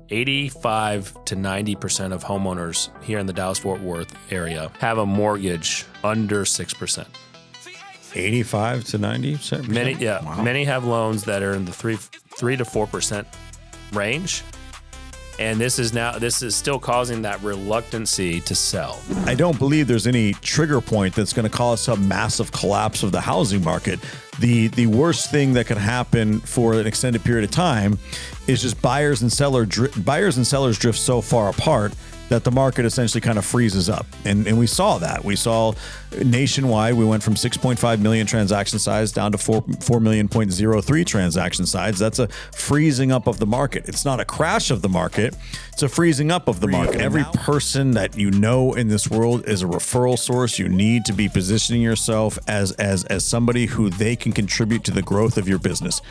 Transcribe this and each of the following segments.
85 to 90% of homeowners here in the Dallas-Fort Worth area have a mortgage under 6%. 85 to 90%? Many, yeah. Wow. Many have loans that are in the 3 to 4% range. And this is still causing that reluctancy to sell. I don't believe there's any trigger point that's going to cause some massive collapse of the housing market. The worst thing that could happen for an extended period of time is just buyers and sellers drift so far apart that the market essentially kind of freezes up. And we saw that. We saw nationwide, we went from 6.5 million transaction size down to 4 million.03 transaction size. That's a freezing up of the market. It's not a crash of the market. It's a freezing up of the market. Every person that you know in this world is a referral source. You need to be positioning yourself as somebody who they can contribute to the growth of your business.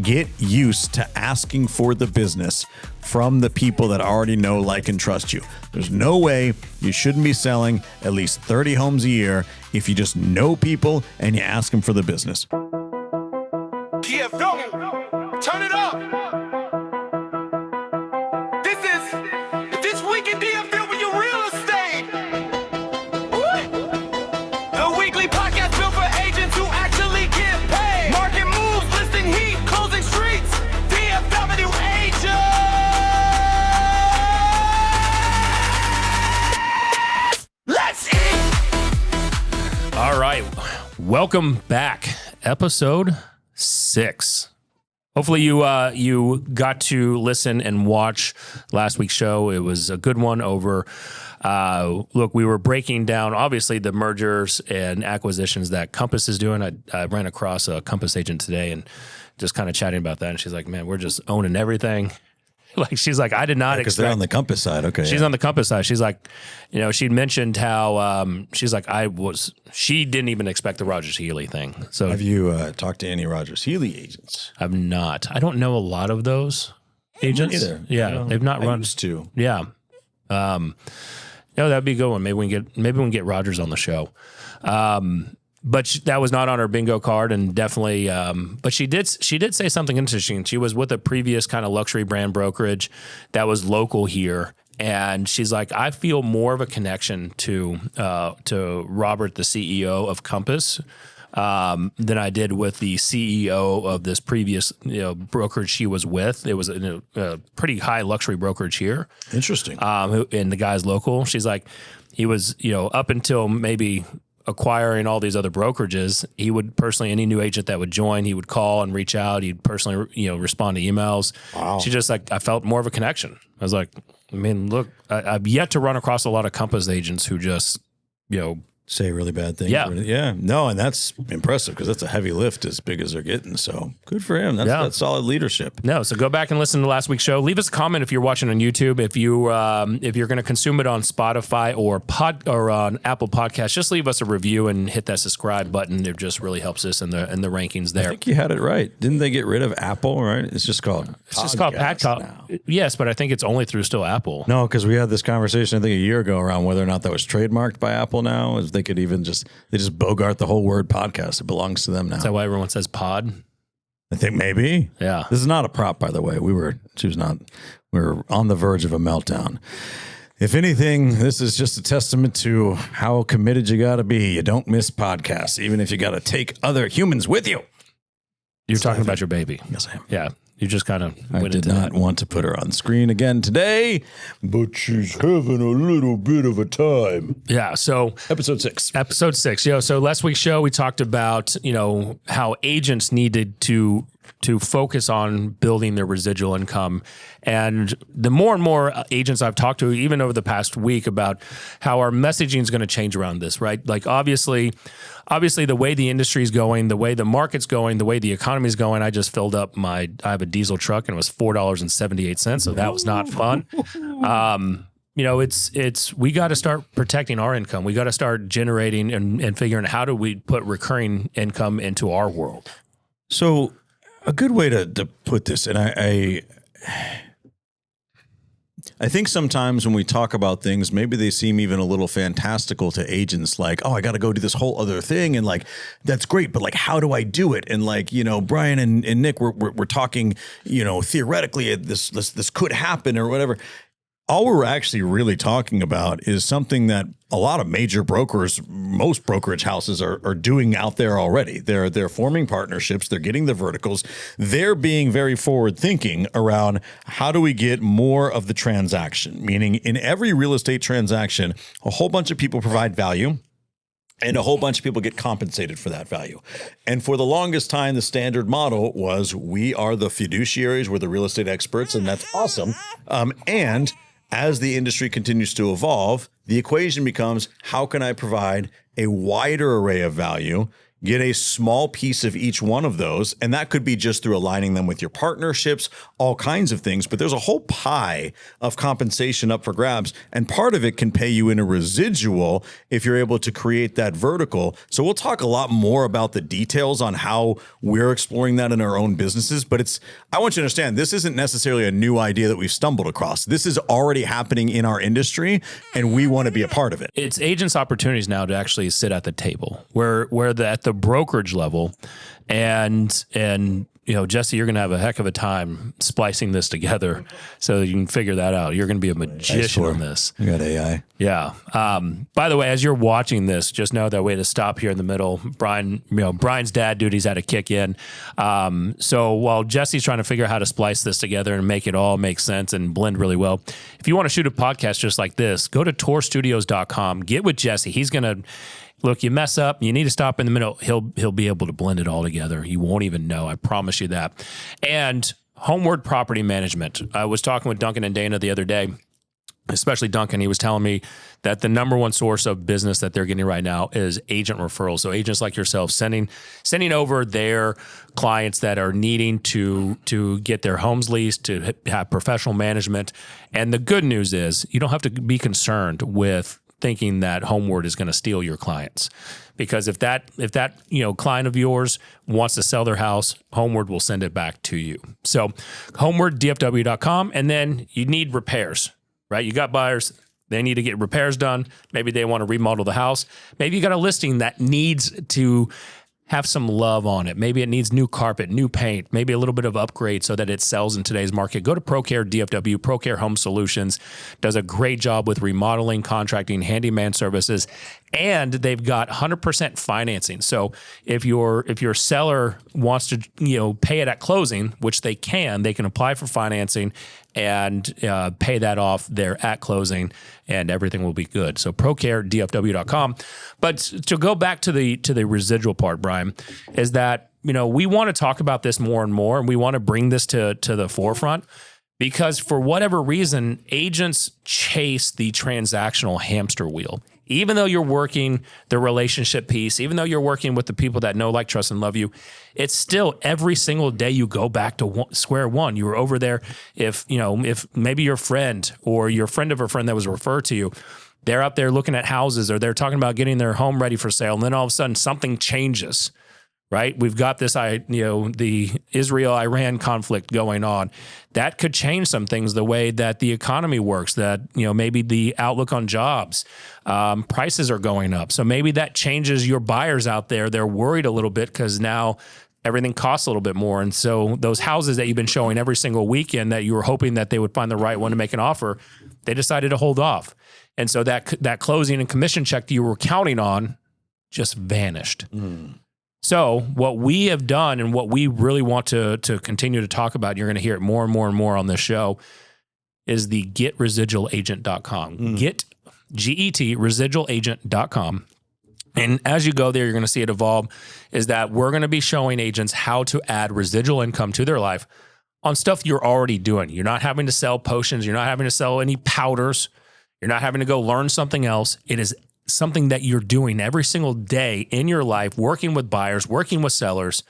Get used to asking for the business from the people that already know, like, and trust you. There's no way you shouldn't be selling at least 30 homes a year if you just know people and you ask them for the business. DFW, turn it up. This week in DFW Real Estate. The weekly podcast built for agents who actually get paid. Market moves, listing heat, closing streets. DFW agents. Let's eat. All right. Welcome back. Episode 6. Hopefully you got to listen and watch last week's show. It was a good one over. Look, we were breaking down, obviously, the mergers and acquisitions that Compass is doing. I ran across a Compass agent today and just kind of chatting about that. And she's like, man, we're just owning everything. Like, she's like, I did not expect. Because they're on the Compass side. Okay. She's on the Compass side. She's like, she'd mentioned how, she's like, she didn't even expect the Rogers Healy thing. So have you talked to any Rogers Healy agents? I've not. I don't know a lot of those agents. Either. Yeah. They've not run. Used to. Yeah. That'd be a good one. Maybe we can get Rogers on the show. But that was not on her bingo card, and definitely. But she did say something interesting. She was with a previous kind of luxury brand brokerage that was local here, and she's like, I feel more of a connection to Robert, the CEO of Compass, than I did with the CEO of this previous brokerage she was with. It was a pretty high luxury brokerage here. Interesting. And the guy's local. She's like, he was up until maybe acquiring all these other brokerages, he would personally, any new agent that would join, he would call and reach out. He'd personally, respond to emails. Wow. She just like, I felt more of a connection. I was like, I mean, look, I've yet to run across a lot of Compass agents who just, say really bad things. Yeah. Yeah. No, and that's impressive because that's a heavy lift as big as they're getting. So good for him. That's solid leadership. No, so go back and listen to last week's show. Leave us a comment if you're watching on YouTube. If you're going to consume it on Spotify or on Apple Podcasts, just leave us a review and hit that subscribe button. It just really helps us in the rankings there. I think you had it right. Didn't they get rid of Apple? Right? It's just called Podcast now. Yes, but I think it's only through still Apple. No, because we had this conversation I think a year ago around whether or not that was trademarked by Apple now. If they could even just bogart the whole word podcast. It belongs to them now. Is that why everyone says pod? I think maybe. Yeah. This is not a prop, by the way. We were on the verge of a meltdown. If anything, this is just a testament to how committed you got to be. You don't miss podcasts, even if you got to take other humans with you. You're talking about your baby. Yes, I am. Yeah. You just kind of I did not want to put her on screen again today, but she's having a little bit of a time. Yeah. So Episode 6. So last week's show, we talked about, how agents needed to focus on building their residual income. And the more and more agents I've talked to, even over the past week, about how our messaging is going to change around this, right? Like obviously the way the industry is going, the way the market's going, the way the economy is going, I just filled up I have a diesel truck and it was $4.78. So that was not fun. We got to start protecting our income. We got to start generating and figuring out how do we put recurring income into our world. So a good way to put this, and I think sometimes when we talk about things, maybe they seem even a little fantastical to agents, like, oh, I got to go do this whole other thing. And like, that's great, but like, how do I do it? And like, Brian and Nick, we're talking, theoretically this could happen or whatever. All we're actually really talking about is something that a lot of major brokers, most brokerage houses are doing out there already. They're forming partnerships. They're getting the verticals. They're being very forward thinking around how do we get more of the transaction, meaning in every real estate transaction, a whole bunch of people provide value. And a whole bunch of people get compensated for that value. And for the longest time, the standard model was we are the fiduciaries, we're the real estate experts, and that's awesome. And as the industry continues to evolve, the equation becomes, how can I provide a wider array of value, get a small piece of each one of those? And that could be just through aligning them with your partnerships, all kinds of things. But there's a whole pie of compensation up for grabs. And part of it can pay you in a residual if you're able to create that vertical. So we'll talk a lot more about the details on how we're exploring that in our own businesses. But I want you to understand, this isn't necessarily a new idea that we've stumbled across. This is already happening in our industry, and we want to be a part of it. It's agents' opportunities now to actually sit at the table where at the brokerage level, and Jesse, you're going to have a heck of a time splicing this together so you can figure that out. You're going to be a magician on this. You got AI. Yeah. By the way, as you're watching this, just know that way to stop here in the middle. Brian's dad duties had to kick in. So while Jesse's trying to figure out how to splice this together and make it all make sense and blend really well, if you want to shoot a podcast just like this, go to tourstudios.com, get with Jesse. He's going to look, you mess up, you need to stop in the middle. He'll be able to blend it all together. You won't even know. I promise you that. And Homeward Property Management. I was talking with Duncan and Dana the other day, especially Duncan. He was telling me that the number one source of business that they're getting right now is agent referrals. So agents like yourself sending over their clients that are needing to get their homes leased, to have professional management. And the good news is you don't have to be concerned with thinking that Homeward is going to steal your clients, because if that client of yours wants to sell their house, Homeward will send it back to you. So homeward.dfw.com, and then you need repairs, right? You got buyers, they need to get repairs done. Maybe they want to remodel the house. Maybe you got a listing that needs to have some love on it. Maybe it needs new carpet, new paint, maybe a little bit of upgrade so that it sells in today's market. Go to ProCare DFW. ProCare Home Solutions does a great job with remodeling, contracting, handyman services, and they've got 100% financing. So if your seller wants to pay it at closing, which they can apply for financing and pay that off there at closing, and everything will be good. So procaredfw.com. But to go back to the residual part, Brian, is that we want to talk about this more and more, and we want to bring this to the forefront, because for whatever reason, agents chase the transactional hamster wheel. Even though you're working the relationship piece, even though you're working with the people that know, like, trust, and love you, it's still every single day you go back to square one. You were over there. If maybe your friend or your friend of a friend that was referred to you, they're up there looking at houses, or they're talking about getting their home ready for sale, and then all of a sudden something changes. Right? We've got this, the Israel-Iran conflict going on. That could change some things, the way that the economy works, that, maybe the outlook on jobs, prices are going up. So maybe that changes your buyers out there. They're worried a little bit because now everything costs a little bit more. And so those houses that you've been showing every single weekend that you were hoping that they would find the right one to make an offer, they decided to hold off. And so that closing and commission check that you were counting on just vanished. So what we have done, and what we really want to continue to talk about, you're going to hear it more and more and more on this show, is the getresidualagent.com. Get, G-E-T, residualagent.com. And as you go there, you're going to see it evolve, is that we're going to be showing agents how to add residual income to their life on stuff you're already doing. You're not having to sell potions. You're not having to sell any powders. You're not having to go learn something else. It is something that you're doing every single day in your life, working with buyers, working with sellers,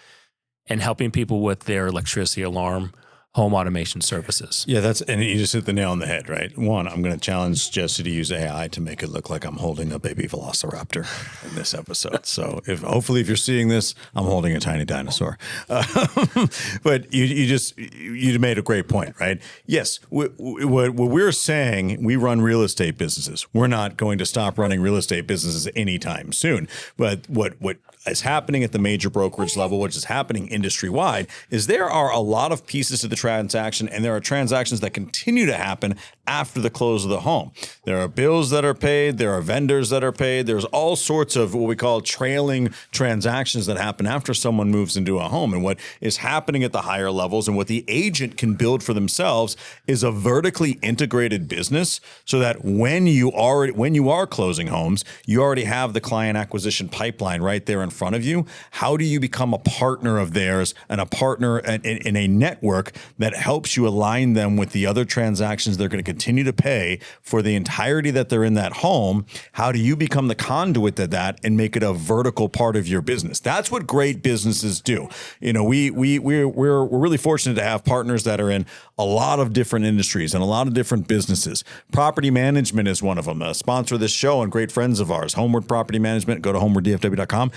and helping people with their electricity alarm, home automation services. Yeah, and you just hit the nail on the head, right? One, I'm going to challenge Jesse to use AI to make it look like I'm holding a baby velociraptor in this episode. So hopefully if you're seeing this, I'm holding a tiny dinosaur. But you made a great point, right? Yes, what we're saying, we run real estate businesses. We're not going to stop running real estate businesses anytime soon. But what is happening at the major brokerage level, which is happening industry-wide, is there are a lot of pieces to the transaction, and there are transactions that continue to happen after the close of the home. There are bills that are paid. There are vendors that are paid. There's all sorts of what we call trailing transactions that happen after someone moves into a home. And what is happening at the higher levels and what the agent can build for themselves is a vertically integrated business so that when you are closing homes, you already have the client acquisition pipeline right there in front of you. How do you become a partner of theirs and a partner in a network that helps you align them with the other transactions they're going to continue to pay for the entirety that they're in that home? How do you become the conduit to that and make it a vertical part of your business? That's what great businesses do. You know, we're really fortunate to have partners that are in a lot of different industries and a lot of different businesses. Property management is one of them. A sponsor of this show and great friends of ours, Homeward Property Management. Go to homewarddfw.com.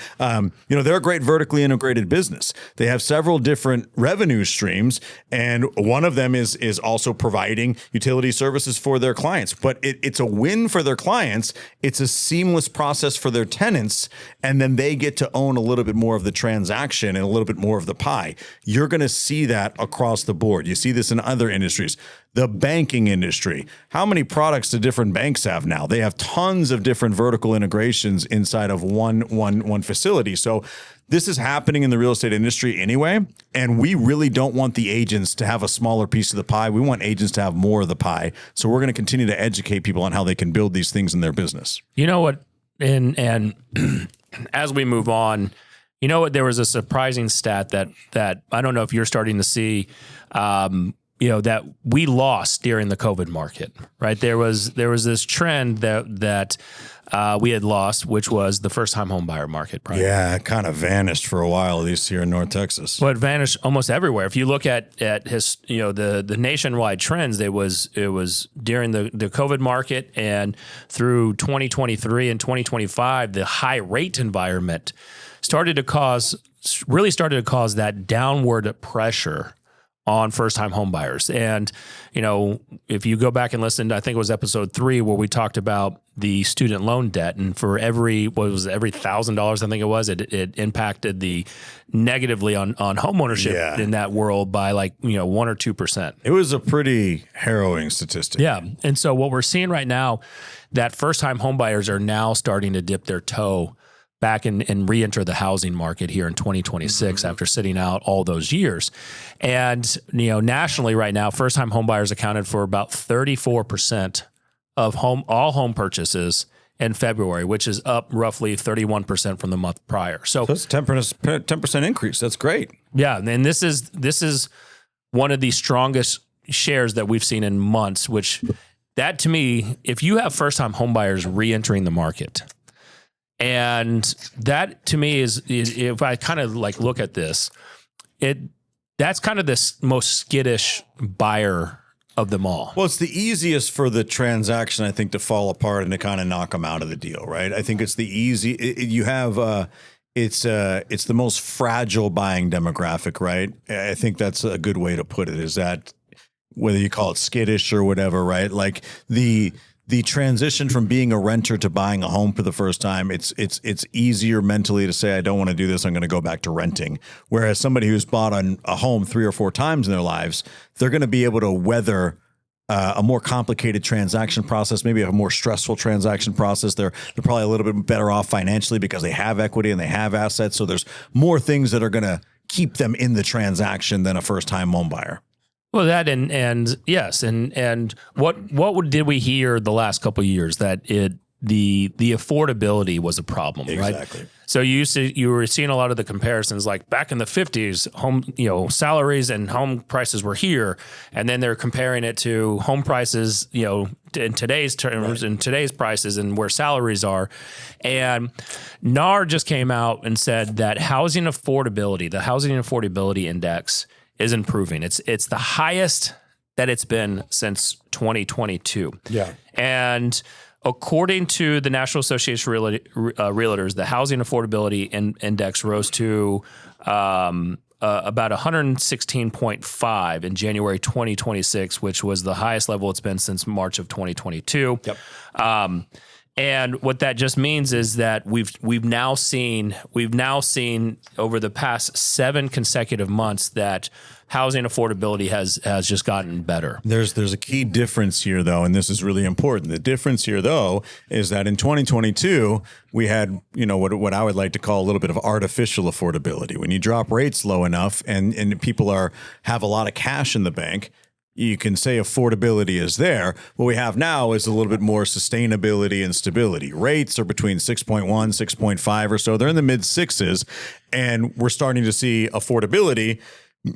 They're a great vertically integrated business. They have several different revenue streams, and one of them is also providing utility services for their clients. But it's a win for their clients. It's a seamless process for their tenants, and then they get to own a little bit more of the transaction and a little bit more of the pie. You're going to see that across the board. You see this in other industries. The banking industry. How many products do different banks have now? They have tons of different vertical integrations inside of one facility. So this is happening in the real estate industry anyway, and we really don't want the agents to have a smaller piece of the pie. We want agents to have more of the pie. So we're going to continue to educate people on how they can build these things in their business. You know what? And as we move on, you know what? There was a surprising stat that I don't know if you're starting to see. That we lost during the COVID market, right? There was this trend that we had lost, which was the first-time home buyer market. Probably. Yeah, it kind of vanished for a while, at least here in North Texas. Well, it vanished almost everywhere. If you look at the nationwide trends, it was during the COVID market and through 2023 and 2025, the high rate environment started to cause that downward pressure on first-time home buyers. And, if you go back and listen to, I think it was episode 3 where we talked about the student loan debt, and for every $1,000, I think it was, it impacted negatively on home ownership in that world by 1 or 2%. It was a pretty harrowing statistic. Yeah. And so what we're seeing right now, that first-time home buyers are now starting to dip their toe back and re-enter the housing market here in 2026 after sitting out all those years. And, nationally right now, first-time home buyers accounted for about 34% of all home purchases in February, which is up roughly 31% from the month prior. So that's 10% increase. That's great. Yeah. And this is one of the strongest shares that we've seen in months, which that to me, if you have first-time home buyers re-entering the market, and that to me is if I kind of look at this, that's kind of this most skittish buyer of them all. Well, it's the easiest for the transaction, I think, to fall apart and to kind of knock them out of the deal, right? I think it's it's the most fragile buying demographic, right? I think that's a good way to put it, is that whether you call it skittish or whatever, right? Like the transition from being a renter to buying a home for the first time, it's easier mentally to say, I don't want to do this, I'm going to go back to renting. Whereas somebody who's bought a home 3 or 4 times in their lives, they're going to be able to weather a more complicated transaction process, maybe a more stressful transaction process. They're probably a little bit better off financially because they have equity and they have assets. So there's more things that are going to keep them in the transaction than a first-time home buyer. Well, that and yes, and what did we hear the last couple of years, that the affordability was a problem, right? Exactly. So you were seeing a lot of the comparisons, like back in the 50s, home salaries and home prices were here, and then they're comparing it to home prices in today's terms and today's prices and where salaries are. And NAR just came out and said that the housing affordability index is improving. It's the highest that it's been since 2022. Yeah. And according to the National Association of Realtors, the housing affordability index rose to about 116.5 in January 2026, which was the highest level it's been since March of 2022. Yep. And what that just means is that we've now seen over the past 7 consecutive months that housing affordability has just gotten better. There's a key difference here, though, and this is really important. The difference here, though, is that in 2022 we had, what I would like to call a little bit of artificial affordability. When you drop rates low enough and people have a lot of cash in the bank, you can say affordability is there. What we have now is a little bit more sustainability and stability. Rates are between 6.1, 6.5 or so. They're in the mid sixes, and we're starting to see affordability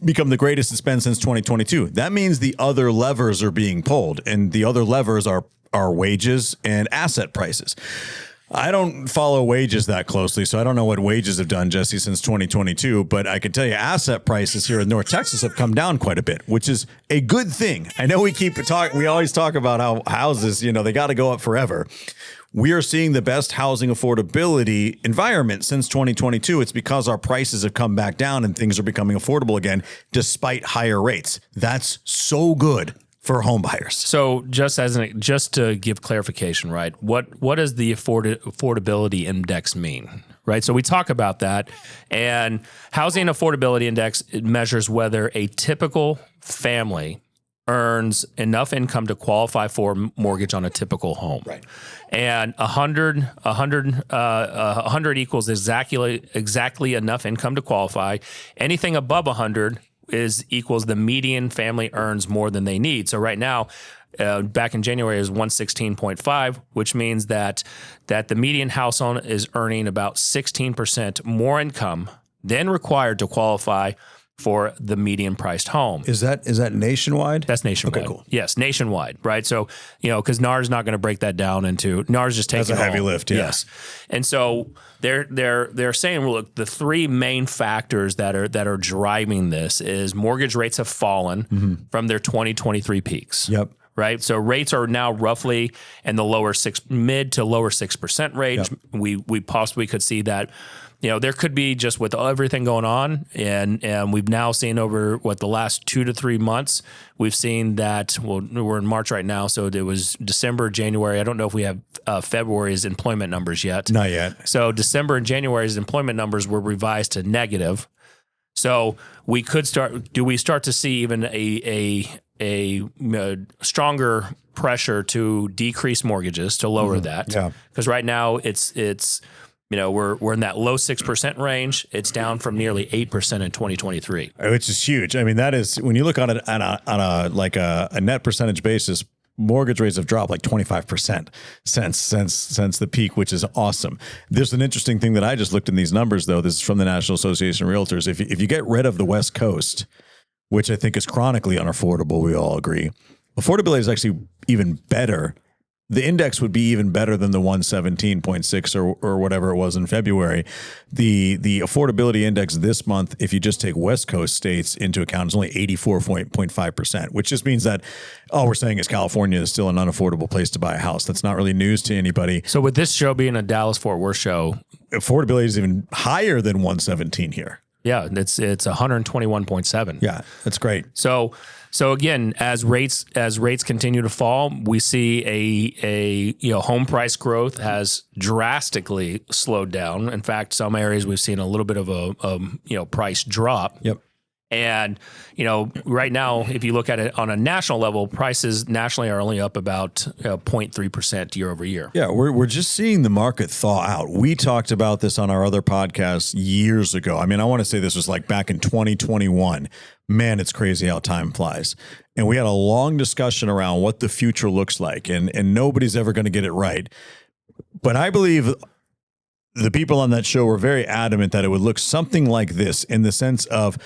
become the greatest it's been since 2022. That means the other levers are being pulled, and the other levers are wages and asset prices. I don't follow wages that closely, so I don't know what wages have done, Jesse, since 2022, but I can tell you asset prices here in North Texas have come down quite a bit, which is a good thing. I know we always talk about how houses, they got to go up forever. We are seeing the best housing affordability environment since 2022. It's because our prices have come back down and things are becoming affordable again, despite higher rates. That's so good for home buyers. So just to give clarification, right? What does the affordability index mean? Right. So we talk about that, and housing affordability index, it measures whether a typical family earns enough income to qualify for mortgage on a typical home. Right. And 100 equals exactly enough income to qualify. Anything above 100 equals the median family earns more than they need. So right now, back in January is 116.5, which means that the median household is earning about 16% more income than required to qualify for the median priced home. Is that nationwide? That's nationwide. Okay, cool. Yes, nationwide, right? So, because NAR's not going to break that down into, NAR's just taking a heavy lift, yeah. Yes. And so they're saying, well, look, the 3 main factors that are driving this is mortgage rates have fallen from their 2023 peaks. Yep. Right. So rates are now roughly in the mid to lower 6% range. Yep. We possibly could see that, there could be just with everything going on. And we've now seen over the last 2 to 3 months, we've seen that, we're in March right now. So it was December, January. I don't know if we have February's employment numbers yet. Not yet. So December and January's employment numbers were revised to negative. So we could start to see even a stronger pressure to decrease mortgages, to lower that. Yeah. Because right now it's we're in that low 6% range. It's down from nearly 8% in 2023, which is huge. I mean, that is, when you look on it on a net percentage basis, mortgage rates have dropped like 25% since the peak, which is awesome. There's an interesting thing that I just looked in these numbers, though. This is from the National Association of Realtors. If you get rid of the West Coast, which I think is chronically unaffordable, we all agree, affordability is actually even better. The index would be even better than the 117.6 or whatever it was in February. The affordability index this month, if you just take West Coast states into account, is only 84.5%, which just means that all we're saying is California is still an unaffordable place to buy a house. That's not really news to anybody. So with this show being a Dallas-Fort Worth show, affordability is even higher than 117 here. Yeah, it's 121.7. Yeah, that's great. So again, as rates continue to fall, we see a home price growth has drastically slowed down. In fact, some areas we've seen a little bit of a price drop. Yep. And right now, if you look at it on a national level, prices nationally are only up about 0.3% year over year. Yeah, we're just seeing the market thaw out. We talked about this on our other podcast years ago. I mean, I want to say this was like back in 2021. Man, it's crazy how time flies. And we had a long discussion around what the future looks like, and nobody's ever going to get it right. But I believe the people on that show were very adamant that it would look something like this, in the sense of,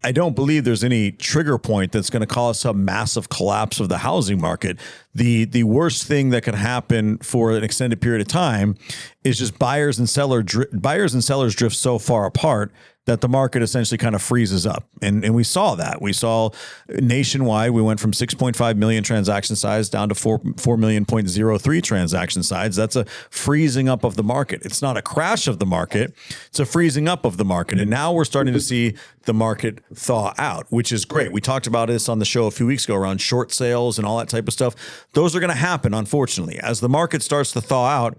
I don't believe there's any trigger point that's going to cause some massive collapse of the housing market. The worst thing that could happen for an extended period of time is just buyers and sellers drift so far apart that the market essentially kind of freezes up. And we saw that. We saw nationwide, we went from 6.5 million transaction size down to 4 million.03 transaction size. That's a freezing up of the market. It's not a crash of the market. It's a freezing up of the market. And now we're starting to see the market thaw out, which is great. We talked about this on the show a few weeks ago around short sales and all that type of stuff. Those are going to happen, unfortunately. As the market starts to thaw out,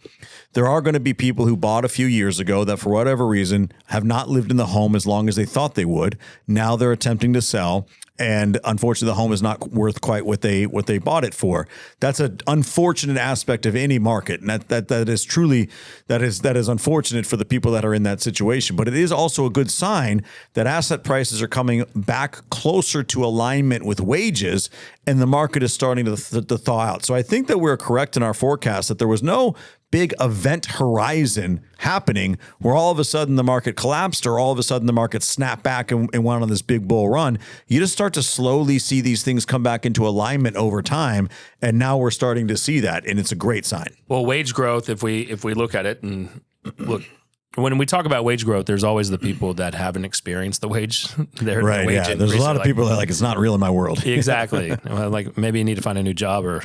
there are going to be people who bought a few years ago that for whatever reason have not lived in the home as long as they thought they would. Now they're attempting to sell. And unfortunately, the home is not worth quite what they bought it for. That's an unfortunate aspect of any market, and that is truly that is unfortunate for the people that are in that situation. But it is also a good sign that asset prices are coming back closer to alignment with wages, and the market is starting to thaw out. So I think that we're correct in our forecast that there was no big event horizon happening where all of a sudden the market collapsed or all of a sudden the market snapped back and went on this big bull run. You just start to slowly see these things come back into alignment over time. And now we're starting to see that. And it's a great sign. Well, wage growth, if we look at it and look, when we talk about wage growth, there's always the people that haven't experienced the wage. Right. Yeah. There's a lot of people that are like, it's not real in my world. Exactly. Like maybe you need to find a new job or,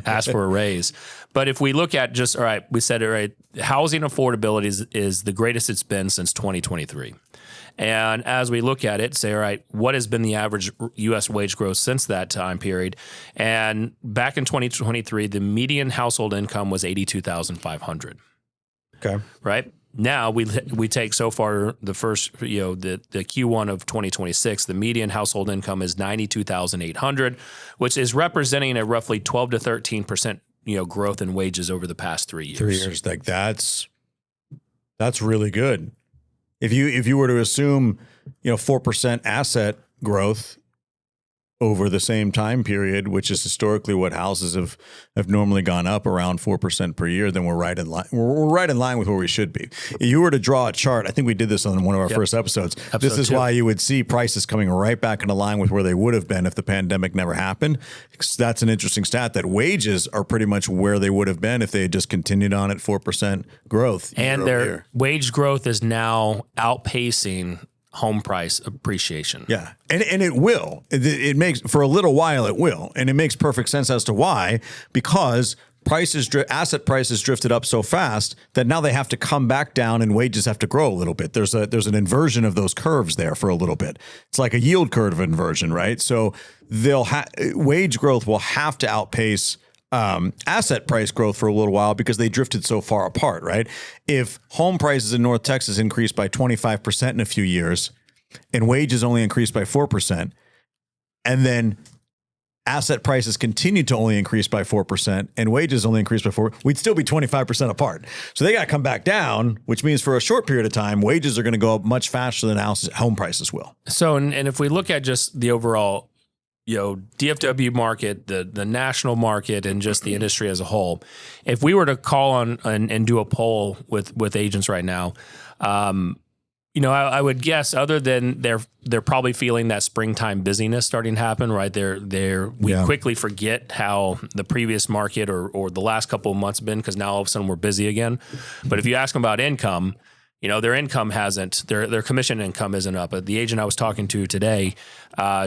ask for a raise. But if we look at just, all right, we said it right. Housing affordability is the greatest it's been since 2023. And as we look at it, say, all right, what has been the average U.S. wage growth since that time period? And back in 2023, the median household income was $82,500. Okay. Right. Now we take so far the first, the Q1 of 2026, the median household income is $92,800, which is representing a roughly 12 to 13%, growth in wages over the past 3 years. 3 years, like that's really good. If you were to assume, 4% asset growth over the same time period, which is historically what houses have normally gone up around 4% per year, then we're right in line. We're right in line with where we should be. If you were to draw a chart, I think we did this on one of our first episodes. This is why you would see prices coming right back into line with where they would have been if the pandemic never happened. That's an interesting stat that wages are pretty much where they would have been if they had just continued on at 4% growth. And their wage growth is now outpacing home price appreciation. Yeah. And it will. It makes, for a little while it will. And it makes perfect sense as to why, because asset prices drifted up so fast that now they have to come back down and wages have to grow a little bit. There's an inversion of those curves there for a little bit. It's like a yield curve inversion, right? So wage growth will have to outpace asset price growth for a little while because they drifted so far apart, right? If home prices in North Texas increased by 25% in a few years and wages only increased by 4%, and then asset prices continued to only increase by 4% and wages only increased by 4%, we'd still be 25% apart. So they got to come back down, which means for a short period of time, wages are going to go up much faster than home prices will. So, and if we look at just the overall DFW market, the national market, and just the industry as a whole, if we were to call on and do a poll with agents right now, I would guess other than they're probably feeling that springtime busyness starting to happen, right? We quickly forget how the previous market or the last couple of months have been because now all of a sudden we're busy again. But if you ask them about income, their income their commission income isn't up. But the agent I was talking to today,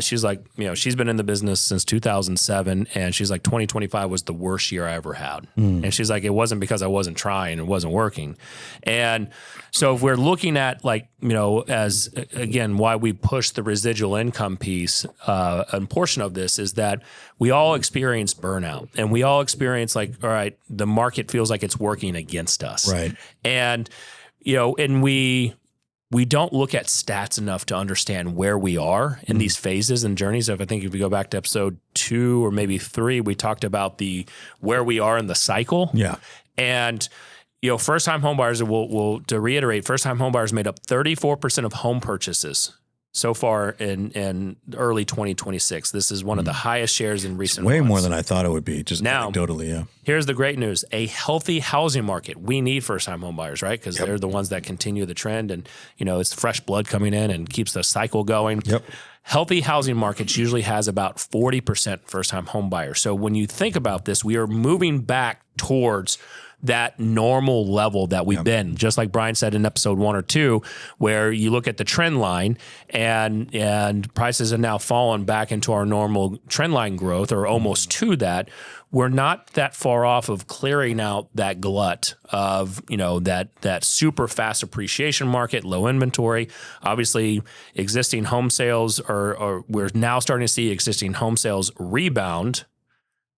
she's like, she's been in the business since 2007. And she's like, 2025 was the worst year I ever had. And she's like, it wasn't because I wasn't trying, it wasn't working. And so if we're looking at as again, why we push the residual income piece, a portion of this is that we all experience burnout and we all experience all right, the market feels like it's working against us. Right. And and we don't look at stats enough to understand where we are in these phases and journeys. I think if we go back to episode 2 or maybe 3, we talked about where we are in the cycle. Yeah. And, first-time homebuyers, to reiterate, first-time homebuyers made up 34% of home purchases so far in early 2026. This is one of the highest shares in recent months. Way more than I thought it would be, just now, anecdotally, yeah. Here's the great news. A healthy housing market. We need first-time home buyers, right? Because they're the ones that continue the trend and, it's fresh blood coming in and keeps the cycle going. Yep. Healthy housing markets usually has about 40% first-time home buyers. So when you think about this, we are moving back towards that normal level that we've been, just like Brian said in episode 1 or 2, where you look at the trend line and prices have now fallen back into our normal trend line growth, or almost to that. We're not that far off of clearing out that glut of, that super fast appreciation market, low inventory. Obviously, existing home sales we're now starting to see existing home sales rebound.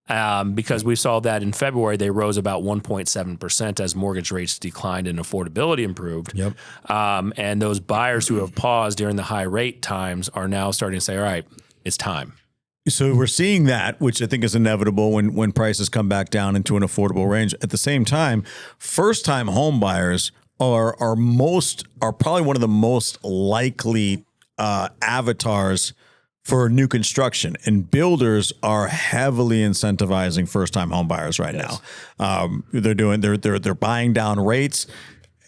Because we saw that in February, they rose about 1.7% as mortgage rates declined and affordability improved. Yep. And those buyers who have paused during the high rate times are now starting to say, all right, it's time. So we're seeing that, which I think is inevitable when prices come back down into an affordable range. At the same time, first-time home buyers are probably one of the most likely avatars for new construction, and builders are heavily incentivizing first-time home buyers right now. They're buying down rates.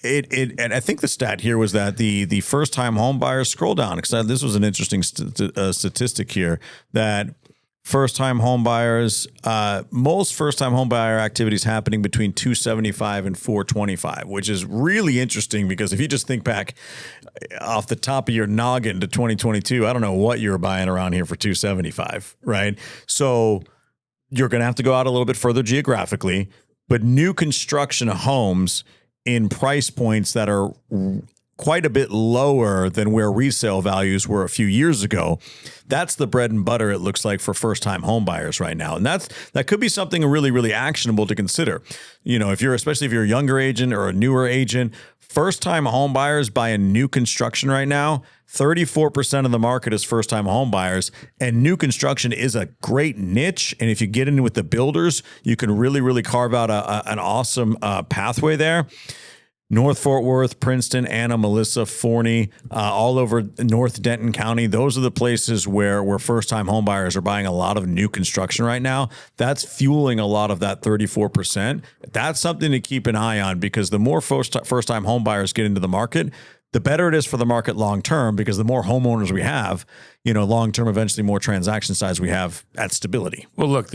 And I think the stat here was that the first-time home buyers, scroll down, because this was an interesting statistic here, that first-time home buyers, most first-time home buyer activities happening between 275 and 425, which is really interesting, because if you just think back off the top of your noggin to 2022, I don't know what you were buying around here for 275, right? So you're going to have to go out a little bit further geographically, but new construction homes in price points that are quite a bit lower than where resale values were a few years ago. That's the bread and butter, it looks like, for first-time home buyers right now. And that could be something really, really actionable to consider. Especially if you're a younger agent or a newer agent, first-time home buyers buying new construction right now, 34% of the market is first-time home buyers, and new construction is a great niche. And if you get in with the builders, you can really, really carve out an awesome pathway there. North Fort Worth, Princeton, Anna, Melissa, Forney, all over North Denton County. Those are the places where first-time home buyers are buying a lot of new construction right now. That's fueling a lot of that 34%. That's something to keep an eye on, because the more first-time home buyers get into the market, the better it is for the market long-term, because the more homeowners we have, long-term, eventually more transaction size we have at stability. Well, look,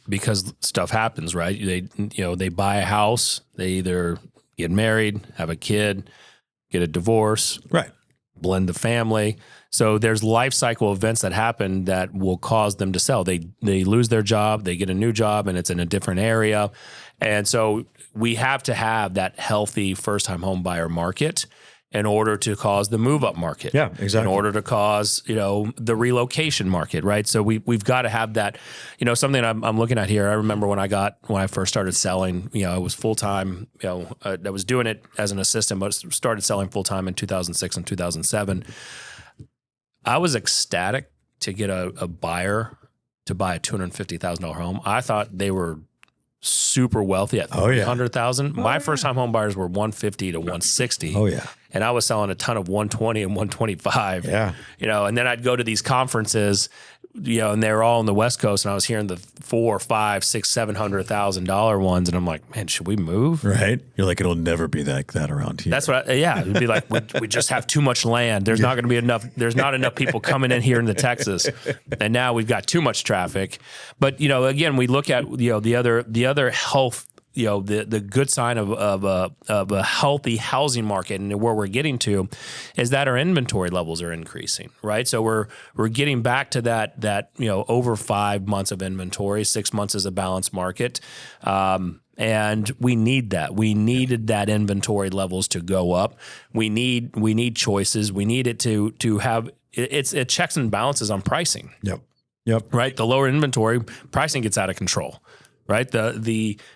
because stuff happens, right? They buy a house, they either get married, have a kid, get a divorce, right? Blend the family. So there's life cycle events that happen that will cause them to sell. They lose their job, they get a new job, and it's in a different area. And so we have to have that healthy first-time home buyer market in order to cause the move-up market. Yeah, exactly. In order to cause, the relocation market, right? So we've got to have that, something I'm looking at here. I remember when I first started selling, I was full-time, I was doing it as an assistant, but started selling full-time in 2006 and 2007. I was ecstatic to get a buyer to buy a $250,000 home. I thought they were super wealthy at $300,000. My first-time home buyers were $150,000 to $160,000. Oh yeah. And I was selling a ton of $120,000 and $125,000. Yeah. And then I'd go to these conferences, and they were all on the West Coast, and I was hearing the $400,000, $500,000, $600,000, $700,000 ones, and I'm like, man, should we move? Right. You're like, it'll never be like that around here. That's what. It'd be like we just have too much land. There's not going to be enough. There's not enough people coming in here into Texas, and now we've got too much traffic. But again, we look at the other health. The good sign of a healthy housing market, and where we're getting to is that our inventory levels are increasing, right? So we're getting back to that over 5 months of inventory. 6 months is a balanced market. And we need that. We needed that inventory levels to go up. We need choices. We need it to have it checks and balances on pricing. Yep. Right. The lower inventory, pricing gets out of control. Right.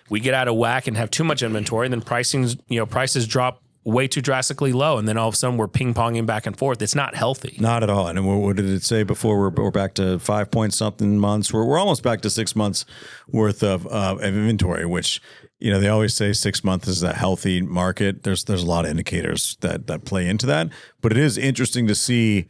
We get out of whack and have too much inventory, and then prices drop way too drastically low, and then all of a sudden we're ping-ponging back and forth. It's not healthy. Not at all. And what did it say before? We're back to 5 point something months. We're almost back to 6 months worth of inventory, which they always say 6 months is a healthy market. There's a lot of indicators that play into that, but it is interesting to see.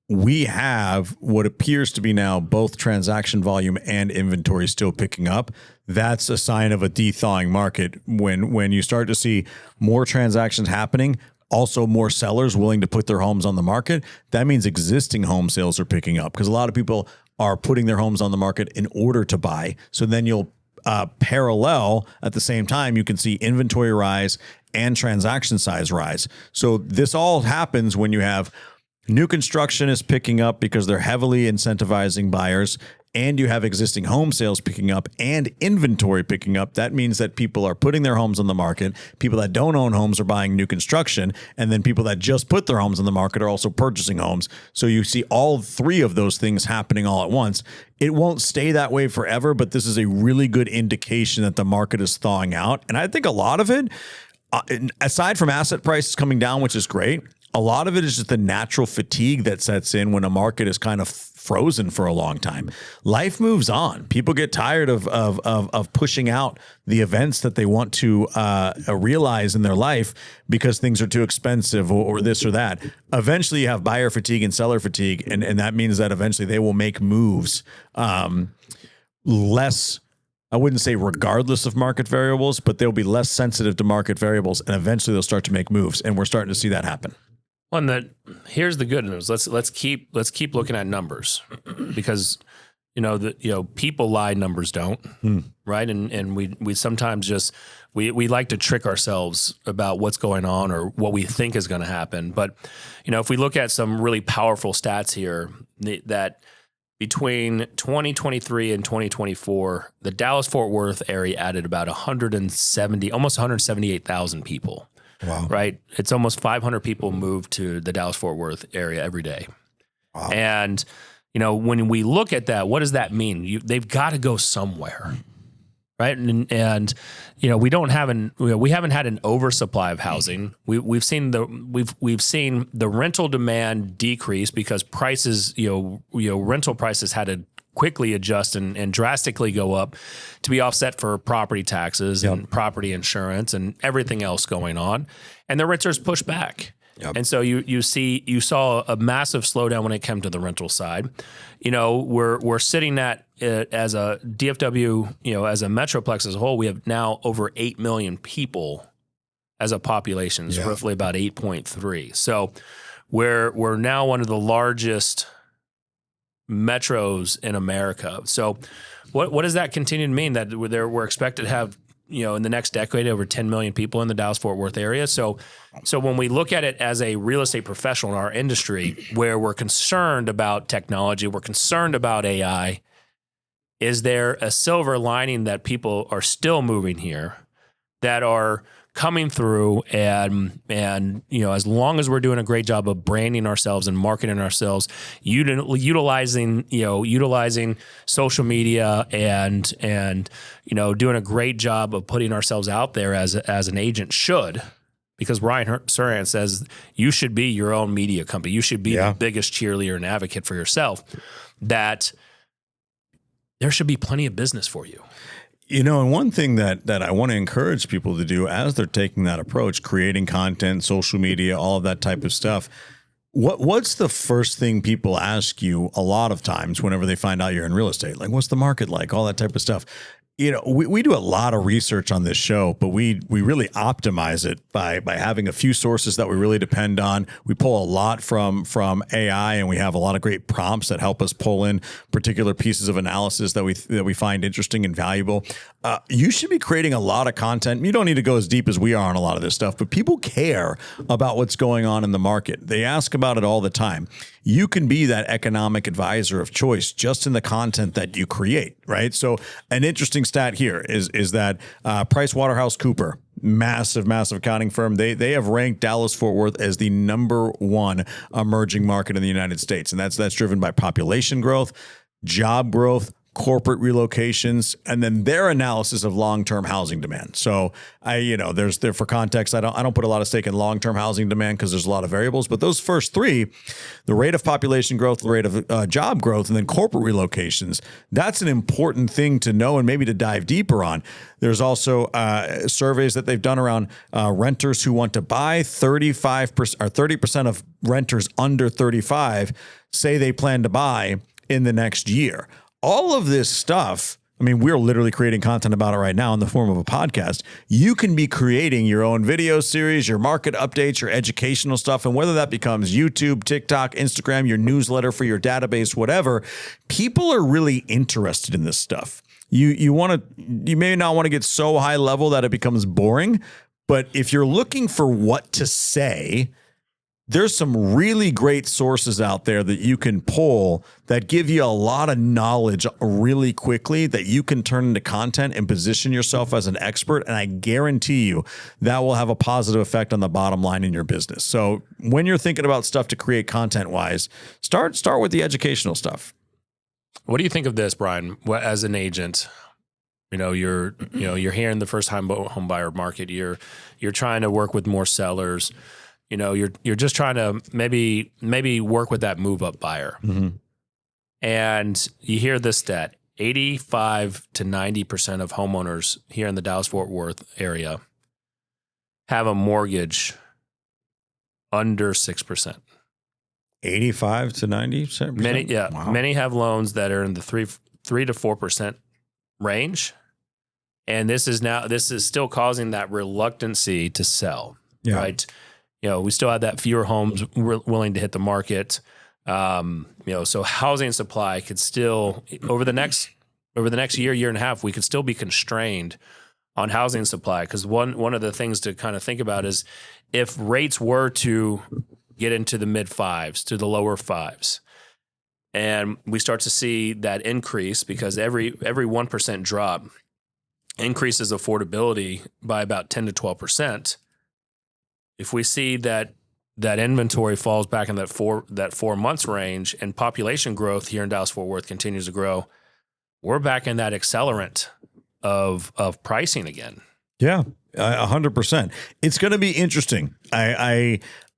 We have what appears to be now both transaction volume and inventory still picking up. That's a sign of a de-thawing market. When you start to see more transactions happening, also more sellers willing to put their homes on the market, that means existing home sales are picking up, because a lot of people are putting their homes on the market in order to buy. So then you'll parallel at the same time, you can see inventory rise and transaction size rise. So this all happens when you have new construction is picking up because they're heavily incentivizing buyers, and you have existing home sales picking up and inventory picking up. That means that people are putting their homes on the market. People that don't own homes are buying new construction, and then people that just put their homes on the market are also purchasing homes. So you see all three of those things happening all at once. It won't stay that way forever, but this is a really good indication that the market is thawing out. And I think a lot of it, aside from asset prices coming down, which is great, a lot of it is just the natural fatigue that sets in when a market is kind of frozen for a long time. Life moves on. People get tired of pushing out the events that they want to realize in their life because things are too expensive or this or that. Eventually you have buyer fatigue and seller fatigue. And that means that eventually they will make moves less, I wouldn't say regardless of market variables, but they'll be less sensitive to market variables, and eventually they'll start to make moves. And we're starting to see that happen. Well, here's the good news. Let's keep looking at numbers, because people lie, numbers don't, right? And we sometimes just we like to trick ourselves about what's going on or what we think is going to happen. But if we look at some really powerful stats here, that between 2023 and 2024, the Dallas-Fort Worth area added about almost 178,000 people. Wow. Right. It's almost 500 people move to the Dallas-Fort Worth area every day. Wow. And, when we look at that, what does that mean? They've got to go somewhere. Right. And we haven't had an oversupply of housing. We've seen the rental demand decrease because prices, rental prices had to quickly adjust and drastically go up to be offset for property taxes and property insurance and everything else going on. And the renters push back. Yep. And so you saw a massive slowdown when it came to the rental side. We're sitting at as a DFW, as a metroplex as a whole, we have now over 8 million people as a population. It's roughly about 8.3. So we're now one of the largest metros in America. So what does that continue to mean? That we're expected to have, in the next decade, over 10 million people in the Dallas-Fort Worth area. So when we look at it as a real estate professional in our industry, where we're concerned about technology, we're concerned about AI, is there a silver lining that people are still moving here, that are coming through, and as long as we're doing a great job of branding ourselves and marketing ourselves, utilizing social media and doing a great job of putting ourselves out there as an agent should, because Ryan Surian says you should be your own media company. You should be the biggest cheerleader and advocate for yourself, that there should be plenty of business for you. And one thing that I want to encourage people to do as they're taking that approach, creating content, social media, all of that type of stuff, what's the first thing people ask you a lot of times whenever they find out you're in real estate? Like, what's the market like? All that type of stuff. We do a lot of research on this show, but we really optimize it by having a few sources that we really depend on. We pull a lot from AI, and we have a lot of great prompts that help us pull in particular pieces of analysis that we find interesting and valuable. You should be creating a lot of content. You don't need to go as deep as we are on a lot of this stuff, but people care about what's going on in the market. They ask about it all the time. You can be that economic advisor of choice just in the content that you create, right? So an interesting stat here is that PricewaterhouseCoopers, massive accounting firm, they have ranked Dallas-Fort Worth as the #1 emerging market in the United States. And that's driven by population growth, job growth, corporate relocations, and then their analysis of long-term housing demand. So there's for context, I don't put a lot of stake in long-term housing demand because there's a lot of variables, but those first three, the rate of population growth, the rate of job growth, and then corporate relocations, that's an important thing to know and maybe to dive deeper on. There's also surveys that they've done around renters who want to buy. 30% of renters under 35 say they plan to buy in the next year. All of this stuff, we're literally creating content about it right now in the form of a podcast. You can be creating your own video series, your market updates, your educational stuff, and whether that becomes YouTube, TikTok, Instagram, your newsletter for your database, whatever, people are really interested in this stuff. you may not want to get so high level that it becomes boring, but if you're looking for what to say, there's some really great sources out there that you can pull that give you a lot of knowledge really quickly that you can turn into content and position yourself as an expert. And I guarantee you that will have a positive effect on the bottom line in your business. So when you're thinking about stuff to create content wise, start with the educational stuff. What do you think of this, Brian? As an agent, you're here in the first time home buyer market. You're trying to work with more sellers. You're just trying to maybe work with that move up buyer. Mm-hmm. And you hear this stat, 85 to 90% of homeowners here in the Dallas-Fort Worth area have a mortgage under 6%. 85 to 90%? Many, yeah. Wow. Many have loans that are in the 3 to 4% range. And this is still causing that reluctancy to sell, right? We still have that fewer homes willing to hit the market. So housing supply could still over the next year and a half, we could still be constrained on housing supply. Because one of the things to kind of think about is if rates were to get into the mid fives to the lower fives, and we start to see that increase because every 1% drop increases affordability by about 10 to 12%. If we see that inventory falls back in that 4 months range and population growth here in Dallas-Fort Worth continues to grow, we're back in that accelerant of pricing again. Yeah, 100%. It's going to be interesting.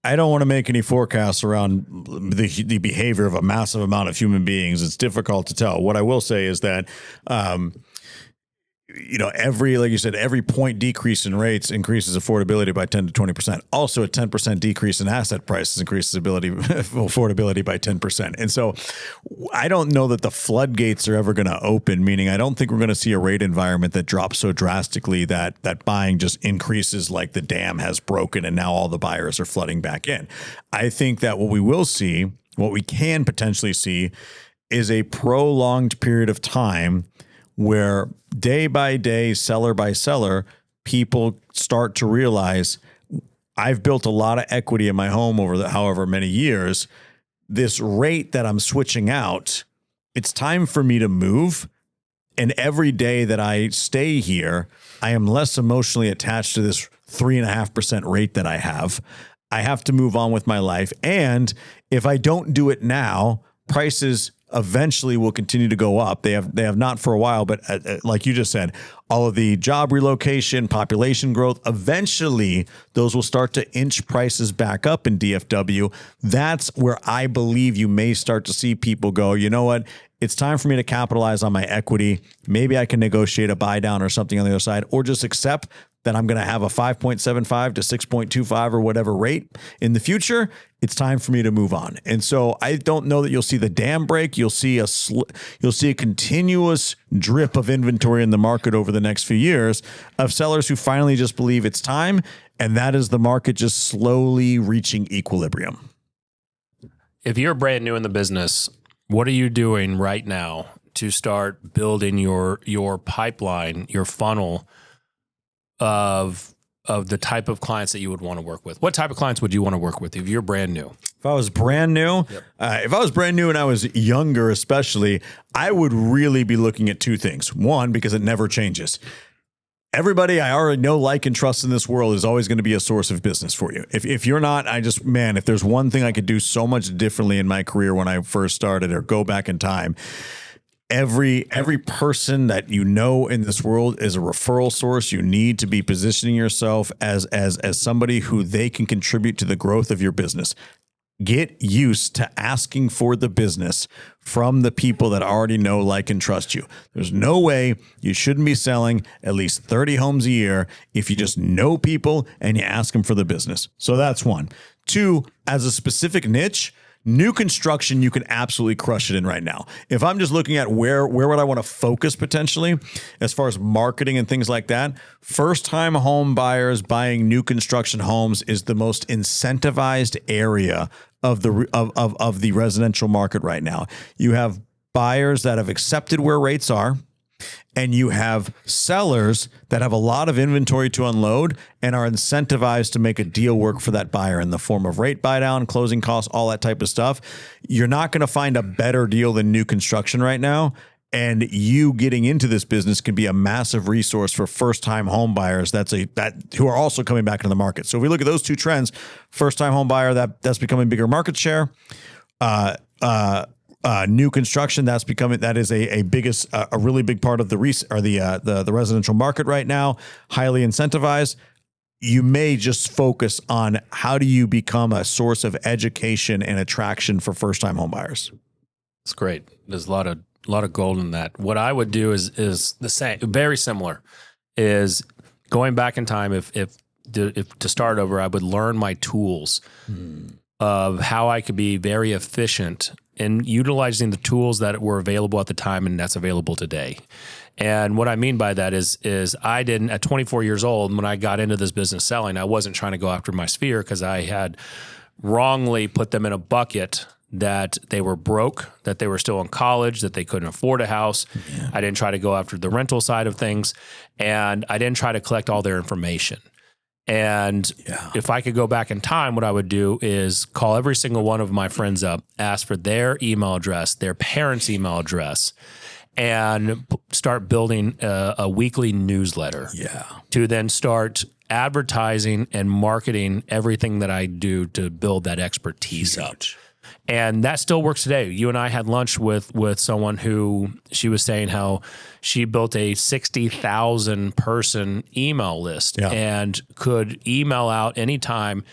I don't want to make any forecasts around the behavior of a massive amount of human beings. It's difficult to tell. What I will say is that, every point decrease in rates increases affordability by 10 to 20%. Also, a 10% decrease in asset prices increases affordability by 10%. And so I don't know that the floodgates are ever going to open, meaning I don't think we're going to see a rate environment that drops so drastically that buying just increases like the dam has broken and now all the buyers are flooding back in. I think that what we can potentially see is a prolonged period of time where day by day, seller by seller, people start to realize I've built a lot of equity in my home over however many years. This rate that I'm switching out, it's time for me to move. And every day that I stay here, I am less emotionally attached to this 3.5% rate that I have. I have to move on with my life. And if I don't do it now, prices eventually will continue to go up. They have not for a while, but like you just said, all of the job relocation, population growth, eventually those will start to inch prices back up in DFW. That's where I believe you may start to see people go, you know what? It's time for me to capitalize on my equity. Maybe I can negotiate a buy down or something on the other side, or just accept that I'm going to have a 5.75 to 6.25 or whatever rate in the future. It's time for me to move on. And so I don't know that you'll see the dam break. You'll see a continuous drip of inventory in the market over the next few years of sellers who finally just believe it's time. And that is the market just slowly reaching equilibrium. If you're brand new in the business, what are you doing right now to start building your pipeline, your funnel of the type of clients that you would want to work with? What type of clients would you want to work with if you're brand new? If I was brand new, and I was younger, especially, I would really be looking at two things. One, because it never changes. Everybody I already know, like, and trust in this world is always going to be a source of business for you. If you're not, if there's one thing I could do so much differently in my career when I first started, or go back in time, every person that you know in this world is a referral source. You need to be positioning yourself as somebody who they can contribute to the growth of your business. Get used to asking for the business from the people that already know, like, and trust you. There's no way you shouldn't be selling at least 30 homes a year if you just know people and you ask them for the business. So that's one. Two, as a specific niche, new construction, you can absolutely crush it in right now. If I'm just looking at where would I want to focus potentially as far as marketing and things like that, first-time home buyers buying new construction homes is the most incentivized area of the residential market right now. You have buyers that have accepted where rates are. and you have sellers that have a lot of inventory to unload and are incentivized to make a deal work for that buyer in the form of rate buy down, closing costs, all that type of stuff, you're not going to find a better deal than new construction right now. And you getting into this business can be a massive resource for first-time home buyers who are also coming back into the market. So if we look at those two trends, first-time home buyer, that's becoming bigger market share. New construction, that is a really big part of the residential market right now, highly incentivized. You may just focus on how do you become a source of education and attraction for first-time home buyers. It's great. There's a lot of gold in that. What I would do is the same, very similar, is going back in time. If to start over, I would learn my tools of how I could be very efficient in utilizing the tools that were available at the time and that's available today. And what I mean by that is I didn't, at 24 years old, when I got into this business selling, I wasn't trying to go after my sphere because I had wrongly put them in a bucket that they were broke, that they were still in college, that they couldn't afford a house. Yeah. I didn't try to go after the rental side of things, and I didn't try to collect all their information. And if I could go back in time, what I would do is call every single one of my friends up, ask for their email address, their parents' email address, and start building a weekly newsletter to then start advertising and marketing everything that I do to build that expertise up. And that still works today. You and I had lunch with someone who she was saying how she built a 60,000 person email list and could email out anytime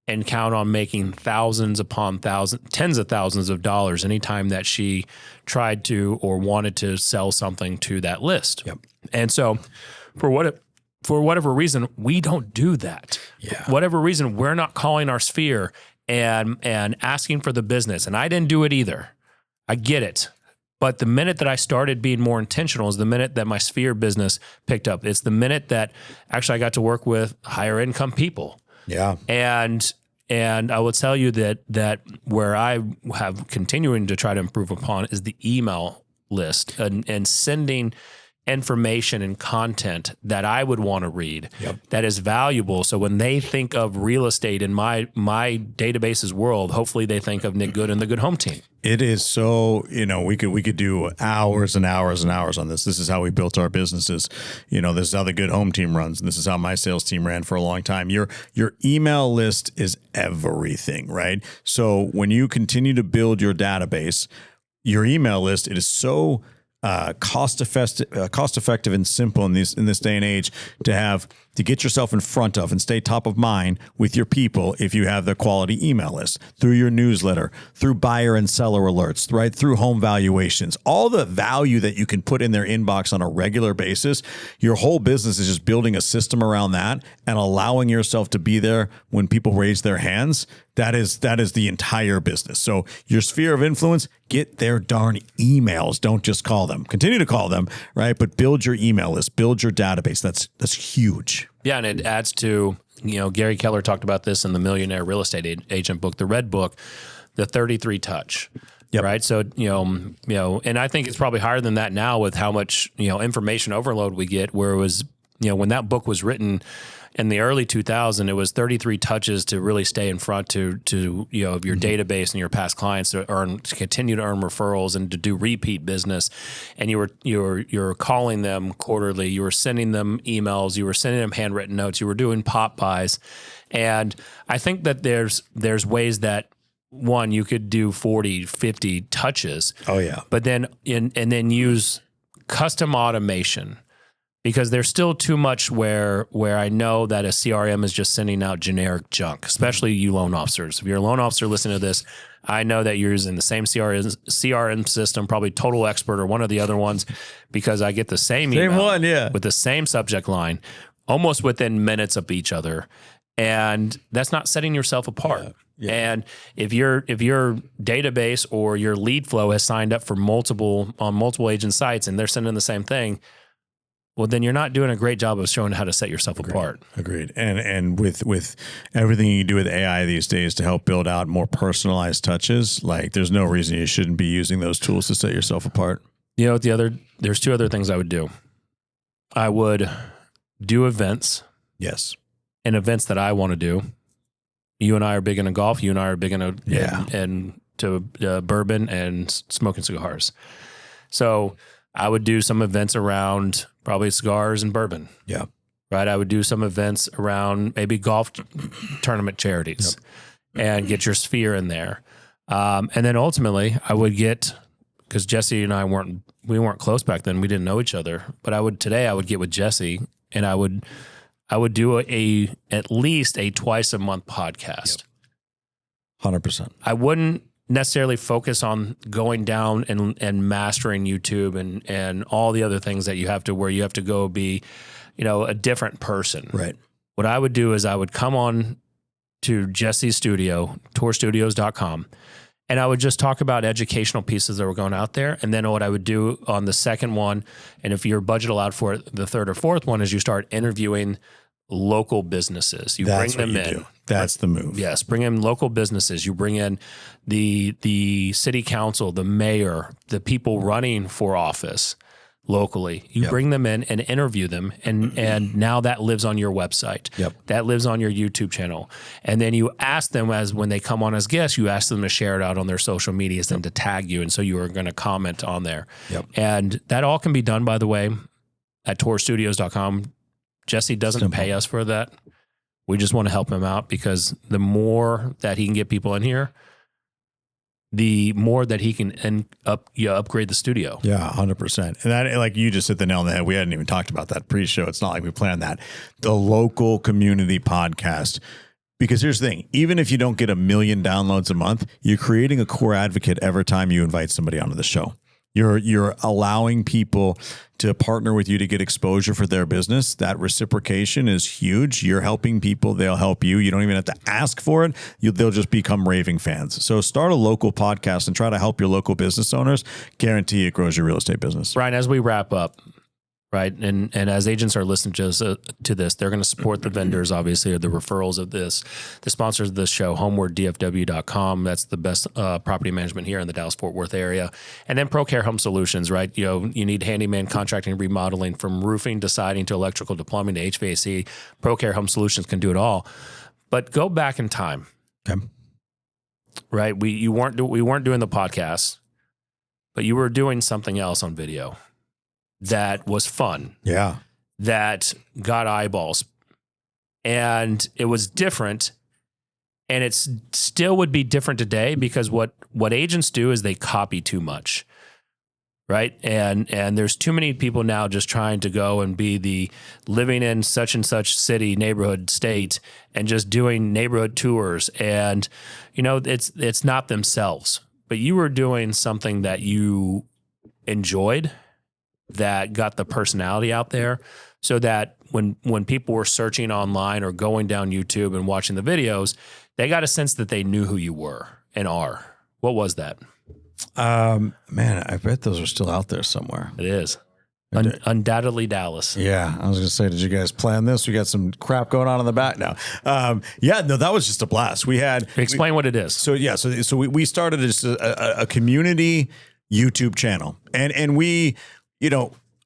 and count on making thousands upon thousands, tens of thousands of dollars anytime that she tried to or wanted to sell something to that list. Yep. And so for whatever reason, we don't do that. Yeah. For whatever reason, we're not calling our sphere and asking for the business. And I didn't do it either. I get it. But the minute that I started being more intentional is the minute that my sphere business picked up. It's the minute that actually I got to work with higher income people. Yeah. And I will tell you that where I have continuing to try to improve upon is the email list and sending information and content that I would want to read that is valuable. So when they think of real estate in my database's world, hopefully they think of Nick Good and the Good Home Team. It is so, we could do hours and hours and hours on this. This is how we built our businesses. This is how the Good Home Team runs. And this is how my sales team ran for a long time. Your email list is everything, right? So when you continue to build your database, your email list, it is so cost effective and simple in this day and age to get yourself in front of and stay top of mind with your people if you have the quality email list through your newsletter, through buyer and seller alerts, right? Through home valuations, all the value that you can put in their inbox on a regular basis. Your whole business is just building a system around that and allowing yourself to be there when people raise their hands. That is the entire business. So your sphere of influence, get their darn emails. Don't just call them. Continue to call them, right? But build your email list, build your database. That's huge. Yeah, and it adds to, Gary Keller talked about this in the Millionaire Real Estate Agent book, the Red Book, the 33 touch. Yep. Right. So, and I think it's probably higher than that now with how much, information overload we get, where it was, when that book was written in the early 2000s, it was 33 touches to really stay in front to of your database and your past clients to continue to earn referrals and to do repeat business. And you were calling them quarterly, you were sending them emails, you were sending them handwritten notes, you were doing pop buys. And I think that there's ways that one, you could do 40, 50 touches. Oh yeah. But then and then use custom automation. Because there's still too much where I know that a CRM is just sending out generic junk, especially you loan officers. If you're a loan officer listening to this, I know that you're using the same CRM system, probably Total Expert or one of the other ones, because I get the same email with the same subject line, almost within minutes of each other. And that's not setting yourself apart. Yeah. Yeah. And if your database or your lead flow has signed up for multiple agent sites and they're sending the same thing, well, then you're not doing a great job of showing how to set yourself apart. Agreed. And with everything you do with AI these days to help build out more personalized touches, like there's no reason you shouldn't be using those tools to set yourself apart. You know, there's two other things I would do. I would do events. Yes. And events that I want to do. You and I are big into golf. You and I are big into bourbon and smoking cigars. So I would do some events around probably cigars and bourbon. Yeah. Right. I would do some events around maybe golf tournament charities and get your sphere in there. And then ultimately I would get, because Jesse and I weren't close back then. We didn't know each other, but I would get with Jesse and I would do at least a twice a month podcast. 100%. I wouldn't necessarily focus on going down and mastering YouTube and all the other things that you have to, where you have to go be, a different person. Right. What I would do is I would come on to Jesse's studio, tourstudios.com, and I would just talk about educational pieces that were going out there. And then what I would do on the second one, and if your budget allowed for it, the third or fourth one, is you start interviewing local businesses. That's bring them in. Do. That's the move. Yes. Bring in local businesses. You bring in the city council, the mayor, the people running for office locally. You bring them in and interview them. And now that lives on your website. Yep. That lives on your YouTube channel. And then you ask them, as when they come on as guests, you ask them to share it out on their social medias and to tag you. And so you are going to comment on there. Yep. And that all can be done, by the way, at tourstudios.com. Jesse doesn't pay us for that. We just want to help him out, because the more that he can get people in here, the more that he can upgrade the studio. Yeah, 100%. And that, like you just hit the nail on the head. We hadn't even talked about that pre-show. It's not like we planned that. The local community podcast. Because here's the thing, even if you don't get 1 million downloads a month, you're creating a core advocate every time you invite somebody onto the show. You're allowing people to partner with you to get exposure for their business. That reciprocation is huge. You're helping people. They'll help you. You don't even have to ask for it. They'll just become raving fans. So start a local podcast and try to help your local business owners. Guarantee it grows your real estate business. Brian, as we wrap up, right, and as agents are listening to this, they're going to support the vendors, obviously, or the referrals of this. The sponsors of this show, Homeward, DFW.com. That's the best property management here in the Dallas-Fort Worth area. And then ProCare Home Solutions, right? You need handyman contracting and remodeling, from roofing to siding to electrical to plumbing to HVAC. ProCare Home Solutions can do it all. But go back in time. Okay. Right? We weren't doing the podcast, but you were doing something else on video that was fun. Yeah. That got eyeballs. And it was different. And it still would be different today, because what agents do is they copy too much. Right? And there's too many people now just trying to go and be the living in such and such city, neighborhood, state, and just doing neighborhood tours. And, it's not themselves. But you were doing something that you enjoyed, that got the personality out there, so that when people were searching online or going down YouTube and watching the videos, they got a sense that they knew who you were and are. What was that? Man, I bet those are still out there somewhere. It is. Undoubtedly Dallas. Yeah. I was going to say, did you guys plan this? We got some crap going on in the back now. That was just a blast. Explain what it is. So we started just a community YouTube channel, and we,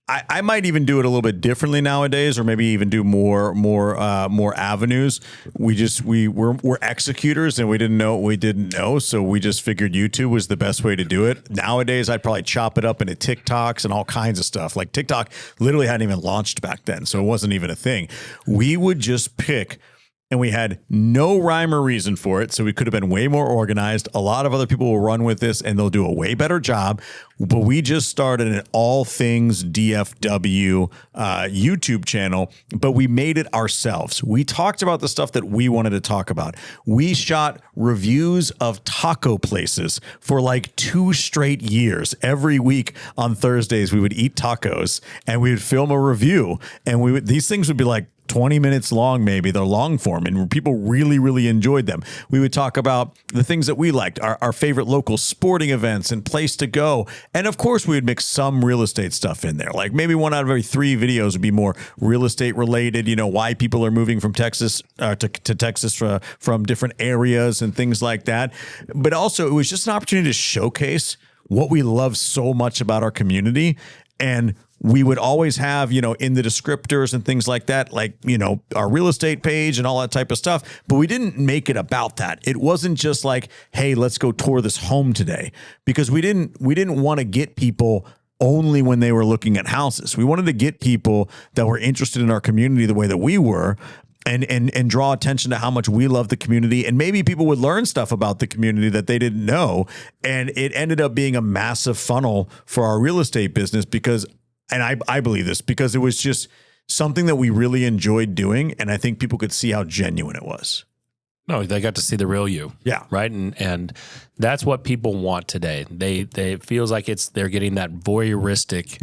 I might even do it a little bit differently nowadays, or maybe even do more avenues. We're executors, and we didn't know what we didn't know, so we just figured YouTube was the best way to do it. Nowadays, I'd probably chop it up into TikToks and all kinds of stuff. Like TikTok literally hadn't even launched back then, so it wasn't even a thing. We would just pick. And we had no rhyme or reason for it, so we could have been way more organized. A lot of other people will run with this, and they'll do a way better job. But we just started an all things DFW YouTube channel, but we made it ourselves. We talked about the stuff that we wanted to talk about. We shot reviews of taco places for like 2 straight years. Every week on Thursdays, we would eat tacos, and we would film a review. And these things would be like 20 minutes long, maybe. They're long form, and people really, really enjoyed them. We would talk about the things that we liked, our favorite local sporting events and place to go. And of course, we would mix some real estate stuff in there. Like maybe 1 out of every 3 videos would be more real estate related, why people are moving from Texas to Texas from different areas and things like that. But also, it was just an opportunity to showcase what we love so much about our community. And we would always have, in the descriptors and things like that, like, our real estate page and all that type of stuff. But we didn't make it about that. It wasn't just like, hey, let's go tour this home today, because we didn't want to get people only when they were looking at houses. We wanted to get people that were interested in our community the way that we were, and draw attention to how much we love the community. And maybe people would learn stuff about the community that they didn't know. And it ended up being a massive funnel for our real estate business because, and I believe this, because it was just something that we really enjoyed doing. And I think people could see how genuine it was. No, they got to see the real you. Yeah. Right. And that's what people want today. They it feels like they're getting that voyeuristic,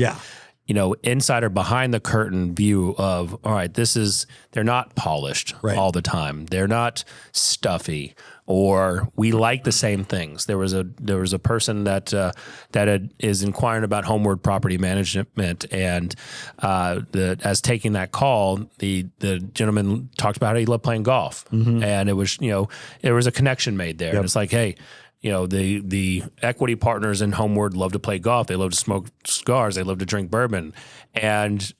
insider behind the curtain view of, all right, they're not polished all the time. They're not stuffy, or we like the same things. There was a person that is inquiring about Homeward property management, and as taking that call, the gentleman talked about how he loved playing golf, and it was there was a connection made there. And it's like, hey, the equity partners in Homeward love to play golf. They love to smoke cigars. They love to drink bourbon. And,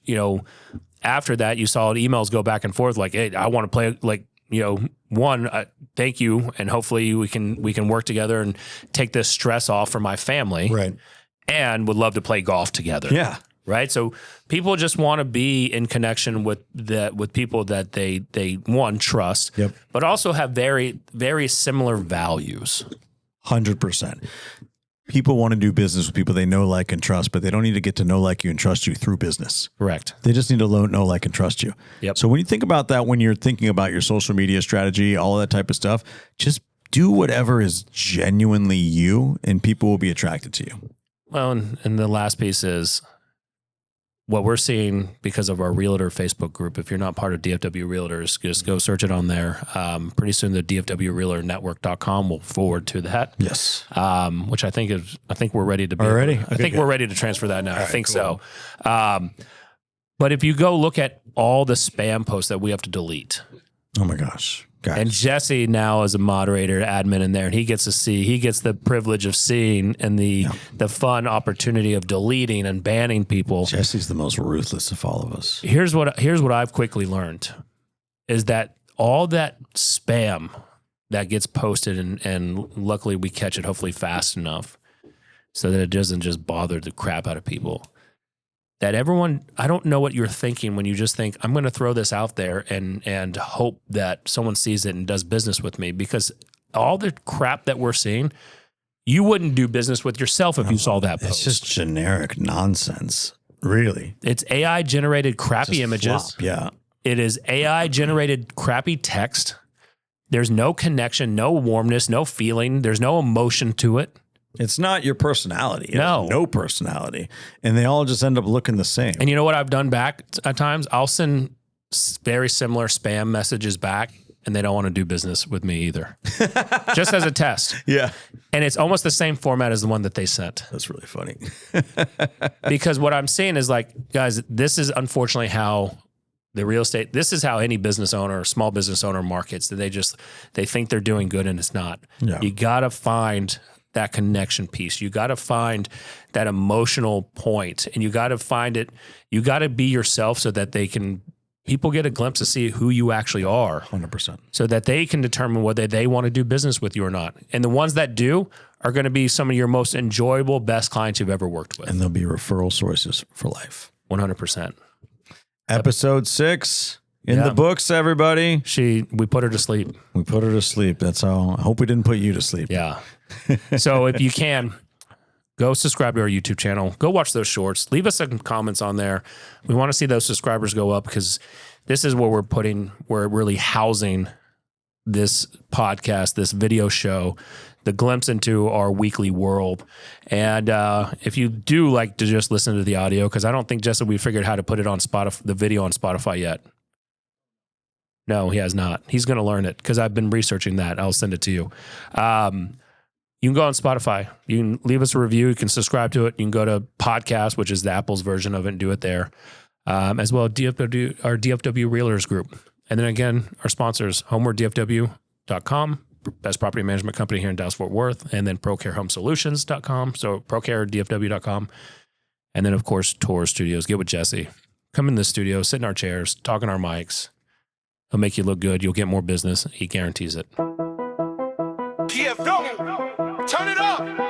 after that, you saw emails go back and forth like, hey, I want to play, like, thank you. And hopefully we can work together and take this stress off for my family. Right. And would love to play golf together. Yeah. Right. So people just want to be in connection with people that they trust, but also have very, very similar values. 100%. People want to do business with people they know, like, and trust, but they don't need to get to know, like you, and trust you through business. Correct. They just need to know, like, and trust you. Yep. So when you think about that, when you're thinking about your social media strategy, all of that type of stuff, just do whatever is genuinely you, and people will be attracted to you. Well, and the last piece is what we're seeing because of our Realtor Facebook group. If you're not part of DFW Realtors, just go search it on there. Pretty soon the DFWRealtorNetwork.com will forward to that. Yes. Which I think we're ready to be. Already? I think we're ready to transfer that now. I think so. But if you go look at all the spam posts that we have to delete. Oh my gosh. Guys. And Jesse now is a moderator, admin in there, and he gets the privilege of seeing and the fun opportunity of deleting and banning people. Jesse's the most ruthless of all of us. Here's what I've quickly learned is that all that spam that gets posted, and luckily we catch it hopefully fast enough so that it doesn't just bother the crap out of people. That everyone, I don't know what you're thinking when you just think, I'm going to throw this out there and hope that someone sees it and does business with me, because all the crap that we're seeing, you wouldn't do business with yourself if you saw that post. It's just generic nonsense, really. It's AI generated crappy Just images. flop, yeah. It is AI generated crappy text. There's no connection, no warmness, no feeling. There's no emotion to it. It's not your personality. It No. has no personality. And they all just end up looking the same. And you know what I've done back at times? I'll send very similar spam messages back, and they don't want to do business with me either. Just as a test. Yeah. And it's almost the same format as the one that they sent. That's really funny. Because what I'm saying is, like, guys, this is unfortunately how the real estate, this is how any business owner or small business owner markets, that they think they're doing good and it's not. Yeah. You got to find that connection piece. You got to find that emotional point, and you got to find it. You got to be yourself so that people get a glimpse to see who you actually are. 100%. So that they can determine whether they want to do business with you or not. And the ones that do are going to be some of your most enjoyable, best clients you've ever worked with. And they'll be referral sources for life. 100%. Episode 6 in the books, everybody. We put her to sleep. We put her to sleep. That's how. I hope we didn't put you to sleep. Yeah. So if you can, go subscribe to our YouTube channel. Go watch those shorts. Leave us some comments on there. We want to see those subscribers go up, because this is where we're really housing this podcast, this video show, the glimpse into our weekly world. And if you do like to just listen to the audio, because I don't think, Jesse, we figured how to put it on Spotify, the video on Spotify yet. No, he has not. He's going to learn it, because I've been researching that. I'll send it to you. You can go on Spotify. You can leave us a review. You can subscribe to it. You can go to podcast, which is the Apple's version of it, and do it there. As well, our DFW Realtors group. And then again, our sponsors, homeward.dfw.com, best property management company here in Dallas-Fort Worth, and then ProCareHomeSolutions.com. So ProCareDFW.com. And then, of course, Tour Studios. Get with Jesse. Come in the studio, sit in our chairs, talk in our mics. He'll make you look good. You'll get more business. He guarantees it. DFW, turn it up.